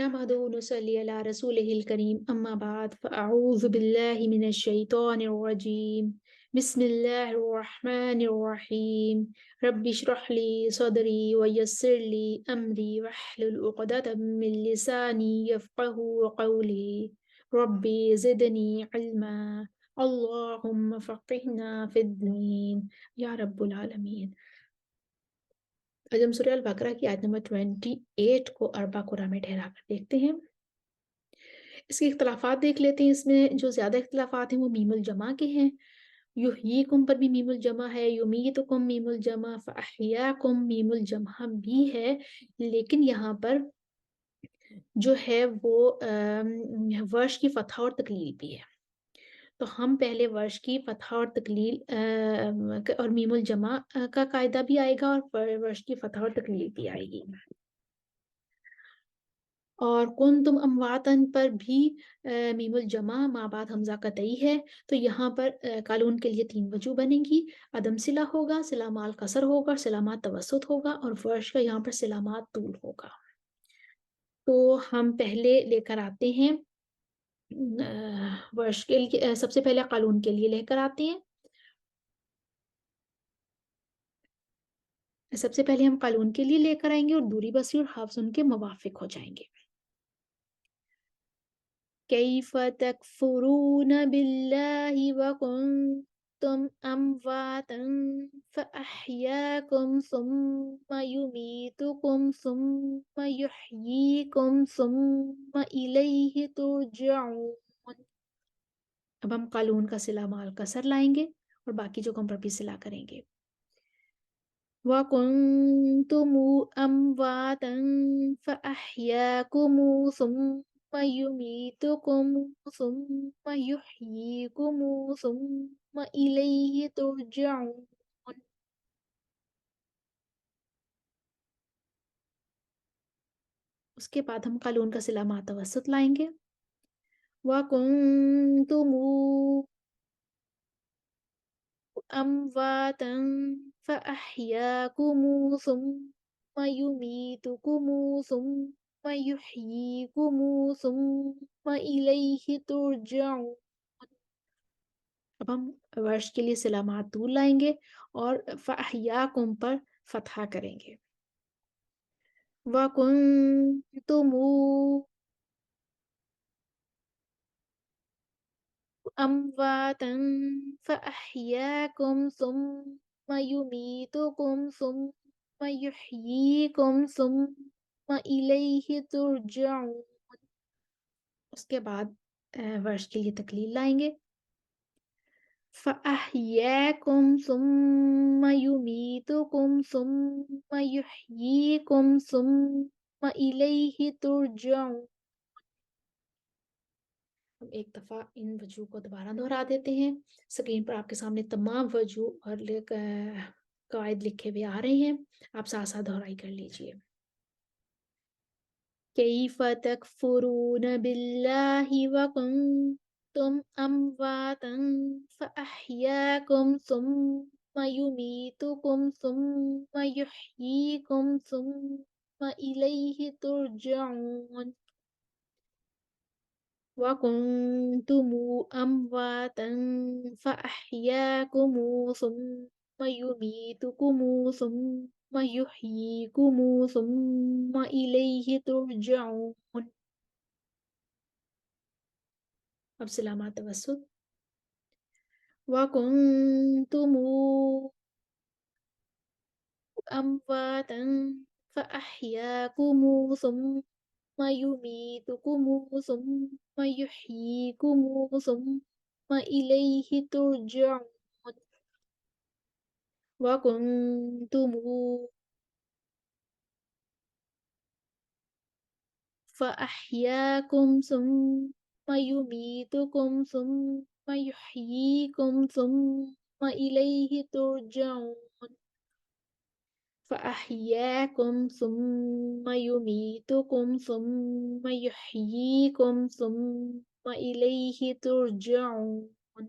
नहमदुहु व नुसल्ली अला रसूलिहिल करीम अम्मा बाद फ़अऊज़ु बिल्लाहि मिनश शैतानिर रजीम बिस्मिल्लाहिर रहमानिर रहीम रब्बि इश्रह ली सदरी व यस्सिर ली अमरी वहलुल उक़दतम मिन लिसानी यफ़क़हू क़ौली रब्बि ज़िदनी इल्मा अल्लाहुम्मा फ़क़्हिना फ़िद्दीन या रब्बुल आलमीन। आज हम सूरह अल बकरा की आयत नंबर 28 को अरबा कुरा में ठहरा कर देखते हैं। इसके इख्तलाफात देख लेते हैं। इसमें जो ज़्यादा इख्तलाफात हैं वो मीमुल जमा के हैं। युहयीकुम पर भी मीमुल जमा है, युमीतुकुम मीमुल जमा, फ़अहयाकुम मीमुल जमा भी है, लेकिन यहाँ पर जो है वो वर्ष की फ़तह और तकलील भी है। तो हम पहले वर्ष की फ़तह और तकलील और मीमुल जमा का कायदा भी आएगा और वर्ष की फ़तह और तकलील भी आएगी। और कुंतुम अमवातन पर भी मीमुल जमा माँ बाद हमज़ा कतई है। तो यहाँ पर कालून के लिए 3 वजूह बनेंगी। अदम सिला होगा, सिला माल कसर होगा, सिला मा तवस्सुत होगा और वर्ष का यहाँ पर सिला मा तूल होगा। तो हम पहले लेकर आते हैं वर्ष के लिए, सबसे पहले कालून के लिए लेकर आते हैं। सबसे पहले हम कालून के लिए लेकर आएंगे और दूरी बसी और हाफ्स उनके मुवाफिक हो जाएंगे। कैफ़ तकफ़ुरून बिल्लाहि व कुन्तुम अमवातन फ़अहयाकुम सुम्मा युमीतुकुम सुम्मा युहयीकुम सुम्मा इलैहि तुरजऊन। अब हम कालून का सिला माल कसर लाएंगे और बाकी जो हम पर भी सिला करेंगे। व कुन्तुम अमवातन फ़अहयाकुम सुम्मा युमीतुकुम सुम्मा युहयीकुम सुम्मा इलैहि तुरजऊन। उसके बाद हम कालून का सिला मातवसत लाएंगे। व कुन्तुम अमवातन फ़अहयाकुम सुम्मा युमीतुकुम सुम्मा युहयीकुम सुम्मा इलैहि तुरजऊन। अब हम वर्ष के लिए सिला मातूल लाएंगे और फ़अहयाकुम पर फतहा करेंगे। व कुन्तुम अमवातन फ़अहयाकुम सुम्मा युमीतुकुम सुम्मा युहयीकुम सुम्मा इलैहि तुरजऊन। उसके बाद वर्ष के लिए तकलील लाएंगे। फ़अहयाकुम सुम्मा युमीतुकुम सुम्मा युहयीकुम सुम्मा इलैहि तुरजऊन। हम एक दफ़ा इन वजूह को दोबारा दोहरा देते हैं। स्क्रीन पर आपके सामने तमाम वजूह और कायद लिखे हुए आ रहे हैं, आप साथ साथ दोहराई कर लीजिए। कैफ़ तकफ़ुरून बिल्लाहि व कुन्तुम अमवातन फ़अहयाकुम सुम्मा युमीतुकुम सुम्मा युहयीकुम सुम्मा इलैहि तुरजऊन। व कुन्तुम अमवातन फ़अहयाकुम सुम्मा युमीतुकुम सुम्मा युहयीकुम सुम्मा इलैहि तुरजऊन। अब सिलामा तवस्सुत। व कुन्तुम अमवातन फ़अहयाकुम सुम्मा युमीतुकुम सुम्मा युहयीकुम सुम्मा इलैहि तुरजऊन। व कुन्तुम फ़अहयाकुम सुम्मा युमीतुकुम सुम्मा युहयीकुम सुम्मा इलैहि तुरजऊन। फ़अहयाकुम सुम्मा युमीतुकुम सुम्मा युहयीकुम सुम्मा इलैहि तुरजऊन।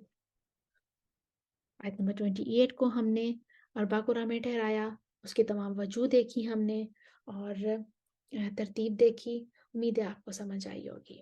आयत नंबर 28 को हमने अरबा कुरा में ठहराया, उसके तमाम वजूह देखी हमने और ترتیب دیکھی، امید ہے آپ کو سمجھ آئی ہوگی۔